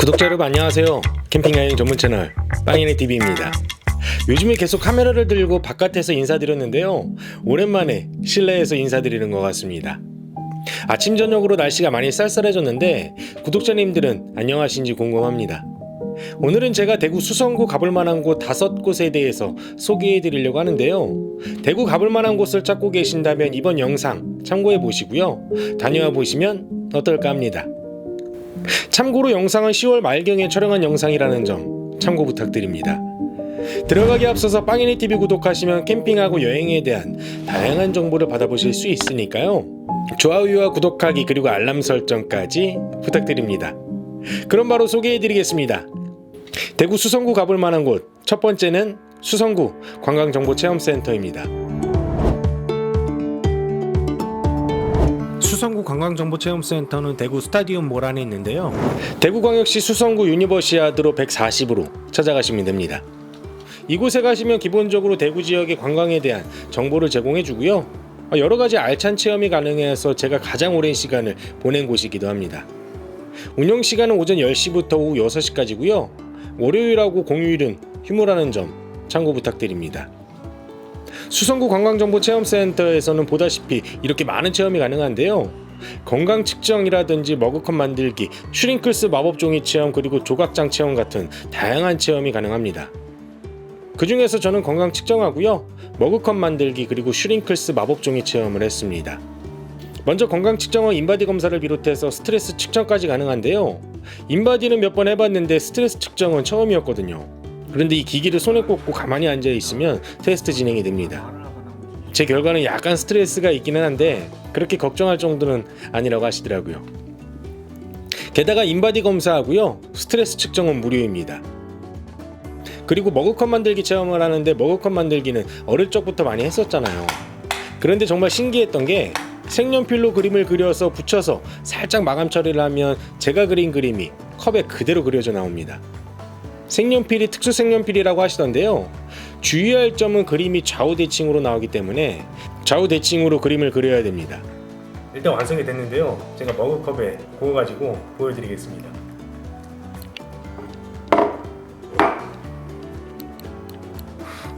구독자 여러분 안녕하세요. 캠핑 여행 전문 채널 빵이네TV입니다. 요즘에 계속 카메라를 들고 바깥에서 인사드렸는데요, 오랜만에 실내에서 인사드리는 것 같습니다. 아침 저녁으로 날씨가 많이 쌀쌀해졌는데 구독자님들은 안녕하신지 궁금합니다. 오늘은 제가 대구 수성구 가볼만한 곳 5곳에 대해서 소개해드리려고 하는데요, 대구 가볼만한 곳을 찾고 계신다면 이번 영상 참고해 보시고요, 다녀와 보시면 어떨까 합니다. 참고로 영상은 10월 말경에 촬영한 영상이라는 점 참고 부탁드립니다. 들어가기 앞서서 빵이네TV 구독하시면 캠핑하고 여행에 대한 다양한 정보를 받아보실 수 있으니까요, 좋아요와 구독하기 그리고 알람 설정까지 부탁드립니다. 그럼 바로 소개해드리겠습니다. 대구 수성구 가볼만한 곳 첫 번째는 수성구 관광정보체험센터입니다. 수성구 관광정보체험센터는 대구 스타디움몰 안에 있는데요, 대구광역시 수성구 유니버시아드로 140으로 찾아가시면 됩니다. 이곳에 가시면 기본적으로 대구 지역의 관광에 대한 정보를 제공해주고요, 여러가지 알찬 체험이 가능해서 제가 가장 오랜 시간을 보낸 곳이기도 합니다. 운영시간은 오전 10시부터 오후 6시까지고요 월요일하고 공휴일은 휴무라는 점 참고 부탁드립니다. 수성구 관광정보체험센터에서는 보다시피 이렇게 많은 체험이 가능한데요, 건강 측정이라든지 머그컵 만들기, 슈링클스 마법종이 체험, 그리고 조각장 체험 같은 다양한 체험이 가능합니다. 그 중에서 저는 건강 측정하고요, 머그컵 만들기 그리고 슈링클스 마법종이 체험을 했습니다. 먼저 건강 측정은 인바디 검사를 비롯해서 스트레스 측정까지 가능한데요, 인바디는 몇 번 해봤는데 스트레스 측정은 처음이었거든요. 그런데 이 기기를 손에 꽂고 가만히 앉아 있으면 테스트 진행이 됩니다. 제 결과는 약간 스트레스가 있기는 한데 그렇게 걱정할 정도는 아니라고 하시더라고요. 게다가 인바디 검사하고요, 스트레스 측정은 무료입니다. 그리고 머그컵 만들기 체험을 하는데, 머그컵 만들기는 어릴 적부터 많이 했었잖아요. 그런데 정말 신기했던 게 색연필로 그림을 그려서 붙여서 살짝 마감 처리를 하면 제가 그린 그림이 컵에 그대로 그려져 나옵니다. 색연필이 특수 색연필이라고 하시던데요, 주의할 점은 그림이 좌우 대칭으로 나오기 때문에 좌우 대칭으로 그림을 그려야 됩니다. 일단 완성이 됐는데요, 제가 머그컵에 부어가지고 보여드리겠습니다.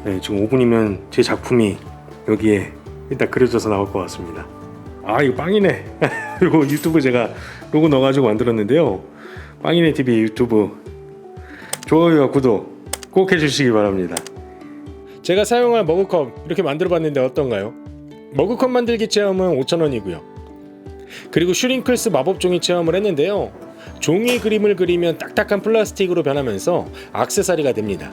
네, 지금 5분이면 제 작품이 여기에 일단 그려져서 나올 것 같습니다. 아, 이거 빵이네. 이거 유튜브 제가 로고 넣어가지고 만들었는데요, 빵이네TV 유튜브 좋아요와 구독 꼭 해주시기 바랍니다. 제가 사용할 머그컵 이렇게 만들어봤는데 어떤가요? 머그컵 만들기 체험은 5,000원이고요 그리고 슈링클스 마법종이 체험을 했는데요, 종이 그림을 그리면 딱딱한 플라스틱으로 변하면서 액세서리가 됩니다.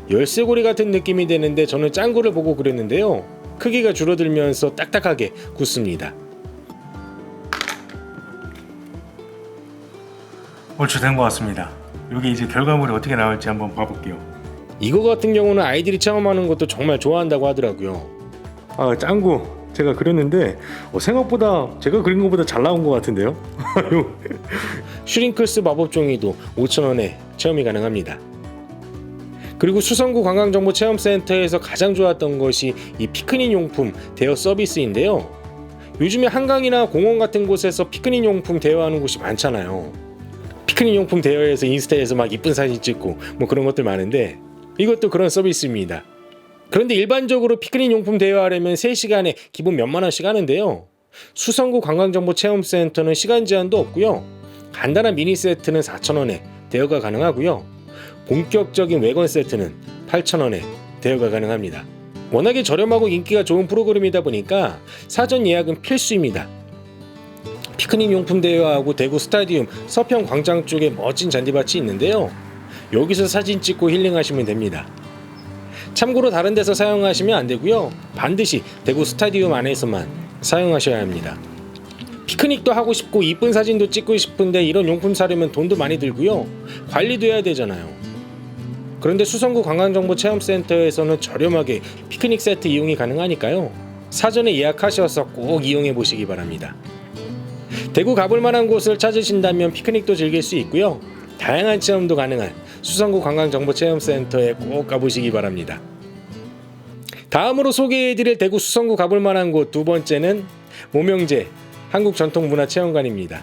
열쇠고리 같은 느낌이 되는데 저는 짱구를 보고 그렸는데요, 크기가 줄어들면서 딱딱하게 굳습니다. 얼추 된 것 같습니다. 여기 이제 결과물이 어떻게 나올지 한번 봐볼게요. 이거 같은 경우는 아이들이 체험하는 것도 정말 좋아한다고 하더라고요. 짱구 제가 그렸는데 생각보다 제가 그린 것보다 잘 나온 것 같은데요. 슈링클스 마법종이도 5,000원에 체험이 가능합니다. 그리고 수성구 관광정보체험센터에서 가장 좋았던 것이 이 피크닉 용품 대여 서비스인데요, 요즘에 한강이나 공원 같은 곳에서 피크닉 용품 대여하는 곳이 많잖아요. 피크닉 용품 대여해서 인스타에서 막 이쁜 사진 찍고 뭐 그런 것들 많은데 이것도 그런 서비스입니다. 그런데 일반적으로 피크닉 용품 대여하려면 3시간에 기본 몇만 원씩 하는데요, 수성구 관광정보체험센터는 시간 제한도 없고요, 간단한 미니 세트는 4,000원에 대여가 가능하고요, 본격적인 외건 세트는 8,000원에 대여가 가능합니다. 워낙에 저렴하고 인기가 좋은 프로그램이다 보니까 사전 예약은 필수입니다. 피크닉 용품 대여하고 대구 스타디움 서평 광장 쪽에 멋진 잔디밭이 있는데요, 여기서 사진 찍고 힐링하시면 됩니다. 참고로 다른 데서 사용하시면 안 되고요, 반드시 대구 스타디움 안에서만 사용하셔야 합니다. 피크닉도 하고 싶고 이쁜 사진도 찍고 싶은데 이런 용품 사려면 돈도 많이 들고요, 관리도 해야 되잖아요. 그런데 수성구 관광정보체험센터에서는 저렴하게 피크닉 세트 이용이 가능하니까요, 사전에 예약하셔서 꼭 이용해 보시기 바랍니다. 대구 가볼 만한 곳을 찾으신다면 피크닉도 즐길 수 있고요, 다양한 체험도 가능한 수성구 관광정보체험센터에 꼭 가보시기 바랍니다. 다음으로 소개해드릴 대구 수성구 가볼 만한 곳 두 번째는 모명제 한국전통문화체험관입니다.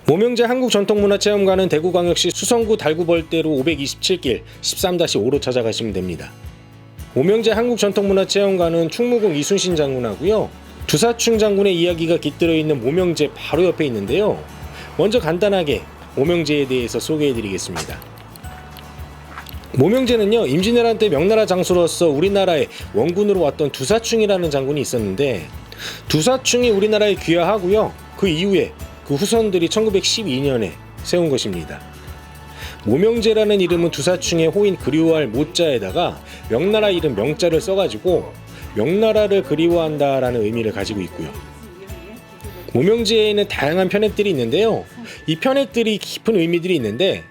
모명제 한국전통문화체험관은 대구광역시 수성구 달구벌대로 527길 13-5로 찾아가시면 됩니다. 모명제 한국전통문화체험관은 충무공 이순신 장군하고요, 두사충 장군의 이야기가 깃들어 있는 모명제 바로 옆에 있는데요. 먼저 간단하게 모명제에 대해서 소개해드리겠습니다. 모명제는요, 임진왜란 때 명나라 장수로서 우리나라에 원군으로 왔던 두사충이라는 장군이 있었는데, 두사충이 우리나라에 귀화하고요, 그 이후에 그 후손들이 1912년에 세운 것입니다. 모명제라는 이름은 두사충의 호인 그리워할 모자에다가 명나라 이름 명자를 써가지고 명나라를 그리워한다라는 의미를 가지고 있고요. 모명제에는 다양한 편액들이 있는데요. 이 편액들이 깊은 의미들이 있는데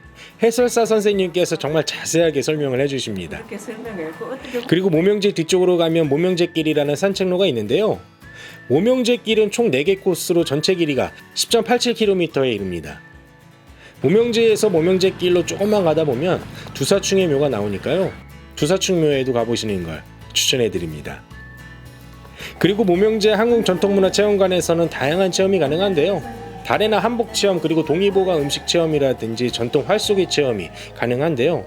해설사 선생님께서 정말 자세하게 설명을 해주십니다. 그리고 모명제 뒤쪽으로 가면 모명제길이라는 산책로가 있는데요. 모명제길은 총 4개 코스로 전체 길이가 10.87km에 이릅니다. 모명제에서 모명제길로 조금만 가다 보면 두사충의 묘가 나오니까요, 두사충묘에도 가보시는 걸 추천해드립니다. 그리고 모명제 한국전통문화체험관에서는 다양한 체험이 가능한데요, 달해나 한복체험, 그리고 동의보감 음식체험이라든지 전통 활쏘기 체험이 가능한데요,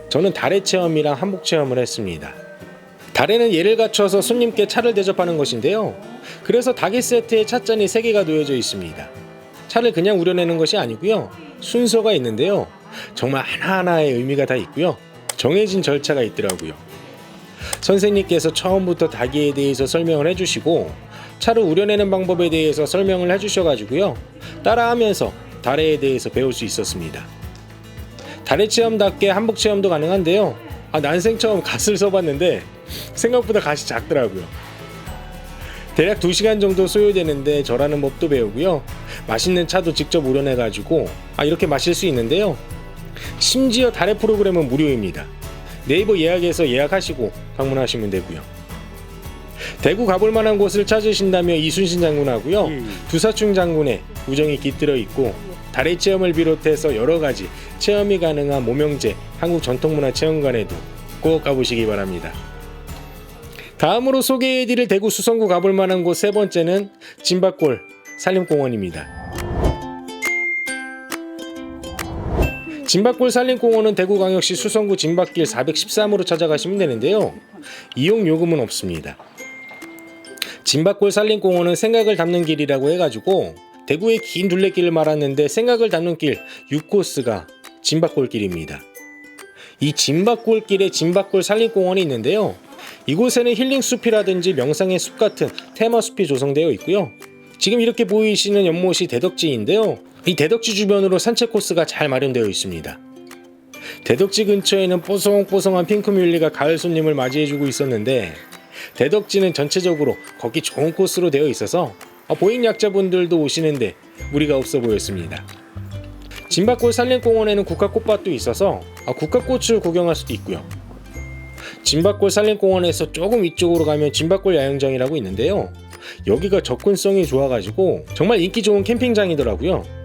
저는 달해 체험이랑 한복 체험을 했습니다. 달해는 예를 갖춰서 손님께 차를 대접하는 것인데요, 그래서 닭이 세트에 찻잔이 3개가 놓여져 있습니다. 차를 그냥 우려내는 것이 아니고요, 순서가 있는데요, 정말 하나하나의 의미가 다 있고요, 정해진 절차가 있더라고요. 선생님께서 처음부터 닭에 대해서 설명을 해주시고 차를 우려내는 방법에 대해서 설명을 해주셔가지고요, 따라하면서 달해에 대해서 배울 수 있었습니다. 달해 체험답게 한복 체험도 가능한데요, 난생 처음 갓을 써봤는데 생각보다 갓이 작더라고요. 대략 2시간 정도 소요되는데 절하는 법도 배우고요, 맛있는 차도 직접 우려내가지고 이렇게 마실 수 있는데요, 심지어 달해 프로그램은 무료입니다. 네이버 예약해서 예약하시고 방문하시면 되고요. 대구 가볼 만한 곳을 찾으신다면 이순신 장군하고요, 두사충 장군의 우정이 깃들어 있고 달해 체험을 비롯해서 여러 가지 체험이 가능한 모명제 한국전통문화체험관에도 꼭 가보시기 바랍니다. 다음으로 소개해드릴 대구 수성구 가볼 만한 곳 3번째는 진박골 산림공원입니다. 진박골 산림공원은 대구광역시 수성구 진박길 413호로 찾아가시면 되는데요, 이용 요금은 없습니다. 진박골 산림공원은 생각을 담는 길이라고 해가지고 대구의 긴 둘레길을 말았는데 생각을 담는 길 6코스가 진박골길입니다. 이 진박골길에 진박골 산림공원이 있는데요, 이곳에는 힐링 숲이라든지 명상의 숲 같은 테마 숲이 조성되어 있고요, 지금 이렇게 보이시는 연못이 대덕지인데요, 이 대덕지 주변으로 산책 코스가 잘 마련되어 있습니다. 대덕지 근처에는 뽀송뽀송한 핑크뮬리가 가을 손님을 맞이해주고 있었는데 대덕지는 전체적으로 걷기 좋은 코스로 되어 있어서 보행 약자분들도 오시는데 무리가 없어 보였습니다. 진박골 산림공원에는 국화꽃밭도 있어서 국화꽃을 구경할 수도 있고요. 진박골 산림공원에서 조금 위쪽으로 가면 진박골 야영장이라고 있는데요, 여기가 접근성이 좋아가지고 정말 인기 좋은 캠핑장이더라고요.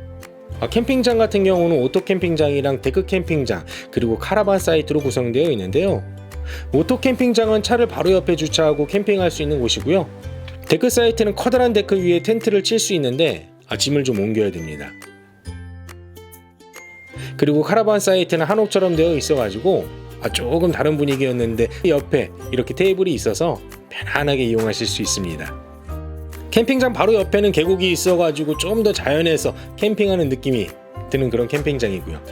캠핑장 같은 경우는 오토 캠핑장이랑 데크 캠핑장, 그리고 카라반 사이트로 구성되어 있는데요, 오토 캠핑장은 차를 바로 옆에 주차하고 캠핑할 수 있는 곳이고요, 데크 사이트는 커다란 데크 위에 텐트를 칠 수 있는데 짐을 좀 옮겨야 됩니다. 그리고 카라반 사이트는 한옥처럼 되어 있어가지고 조금 다른 분위기였는데 옆에 이렇게 테이블이 있어서 편안하게 이용하실 수 있습니다. 캠핑장 바로 옆에는 계곡이 있어가지고 좀 더 자연에서 캠핑하는 느낌이 드는 그런 캠핑장이고요.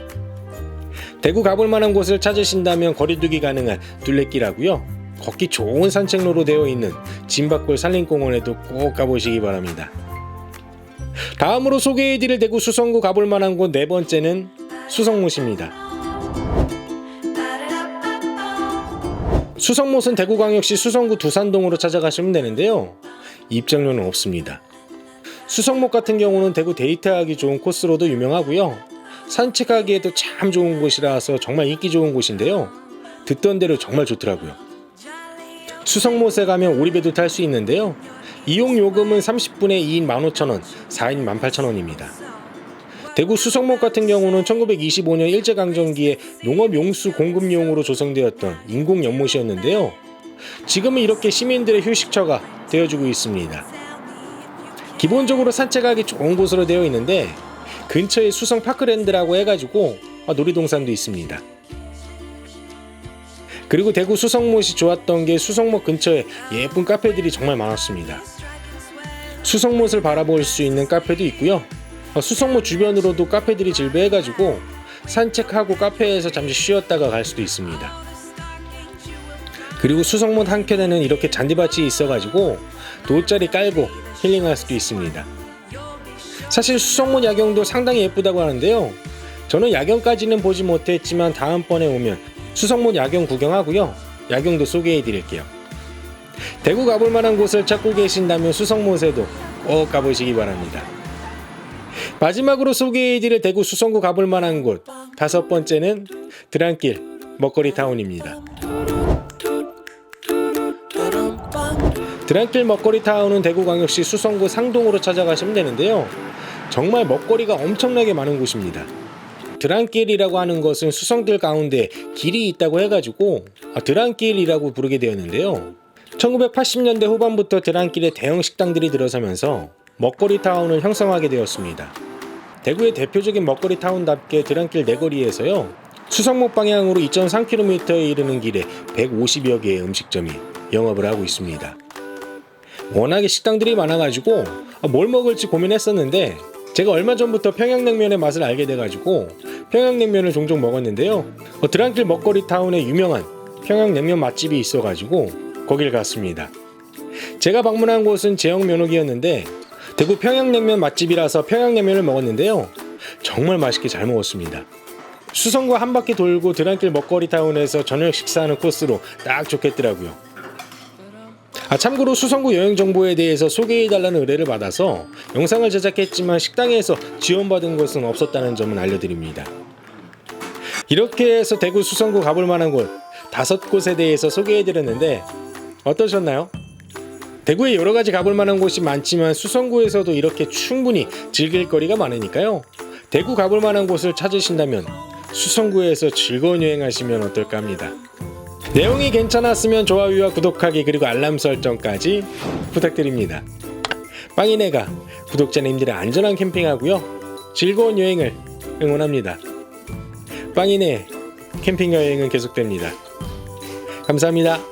대구 가볼 만한 곳을 찾으신다면 거리두기 가능한 둘레길하고요, 걷기 좋은 산책로로 되어 있는 진박골 산림공원에도 꼭 가보시기 바랍니다. 다음으로 소개해드릴 대구 수성구 가볼 만한 곳 4번째는 수성못입니다. 수성못은 대구광역시 수성구 두산동으로 찾아가시면 되는데요, 입장료는 없습니다. 수성못 같은 경우는 대구 데이트하기 좋은 코스로도 유명하고요, 산책하기에도 참 좋은 곳이라서 정말 인기 좋은 곳인데요, 듣던 대로 정말 좋더라고요. 수성못에 가면 오리배도 탈 수 있는데요, 이용 요금은 30분에 2인 15,000원, 4인 18,000원입니다. 대구 수성못 같은 경우는 1925년 일제강점기에 농업용수 공급용으로 조성되었던 인공 연못이었는데요, 지금은 이렇게 시민들의 휴식처가 되어주고 있습니다. 기본적으로 산책하기 좋은 곳으로 되어 있는데 근처에 수성 파크랜드라고 해가지고 놀이동산도 있습니다. 그리고 대구 수성못이 좋았던 게 수성못 근처에 예쁜 카페들이 정말 많았습니다. 수성못을 바라볼 수 있는 카페도 있고요. 수성못 주변으로도 카페들이 질배해가지고 산책하고 카페에서 잠시 쉬었다가 갈 수도 있습니다. 그리고 수성못 한켠에는 이렇게 잔디밭이 있어가지고 돗자리 깔고 힐링할 수도 있습니다. 사실 수성못 야경도 상당히 예쁘다고 하는데요. 저는 야경까지는 보지 못했지만 다음번에 오면 수성못 야경 구경하고요. 야경도 소개해 드릴게요. 대구 가볼 만한 곳을 찾고 계신다면 수성못에도 꼭 가보시기 바랍니다. 마지막으로 소개해 드릴 대구 수성구 가볼 만한 곳 5번째는 드랑길 먹거리타운입니다. 드랑길 먹거리타운은 대구광역시 수성구 상동으로 찾아가시면 되는데요. 정말 먹거리가 엄청나게 많은 곳입니다. 드랑길이라고 하는 것은 수성들 가운데 길이 있다고 해가지고 드랑길이라고 부르게 되었는데요. 1980년대 후반부터 드랑길에 대형 식당들이 들어서면서 먹거리타운을 형성하게 되었습니다. 대구의 대표적인 먹거리타운답게 드랑길 내거리에서요. 수성못 방향으로 2.3km에 이르는 길에 150여 개의 음식점이 영업을 하고 있습니다. 워낙에 식당들이 많아가지고 뭘 먹을지 고민했었는데 제가 얼마 전부터 평양냉면의 맛을 알게 돼가지고 평양냉면을 종종 먹었는데요. 드랑길 먹거리타운에 유명한 평양냉면 맛집이 있어가지고 거길 갔습니다. 제가 방문한 곳은 제형면옥이었는데 대구 평양냉면 맛집이라서 평양냉면을 먹었는데요. 정말 맛있게 잘 먹었습니다. 수성구 한 바퀴 돌고 드랑길 먹거리타운에서 저녁 식사하는 코스로 딱 좋겠더라고요. 참고로 수성구 여행 정보에 대해서 소개해달라는 의뢰를 받아서 영상을 제작했지만 식당에서 지원받은 것은 없었다는 점은 알려드립니다. 이렇게 해서 대구 수성구 가볼 만한 곳 5곳에 대해서 소개해드렸는데 어떠셨나요? 대구에 여러가지 가볼 만한 곳이 많지만 수성구에서도 이렇게 충분히 즐길 거리가 많으니까요. 대구 가볼 만한 곳을 찾으신다면 수성구에서 즐거운 여행하시면 어떨까 합니다. 내용이 괜찮았으면 좋아요와 구독하기 그리고 알람 설정까지 부탁드립니다. 빵이네가 구독자님들의 안전한 캠핑하고요. 즐거운 여행을 응원합니다. 빵이네 캠핑 여행은 계속됩니다. 감사합니다.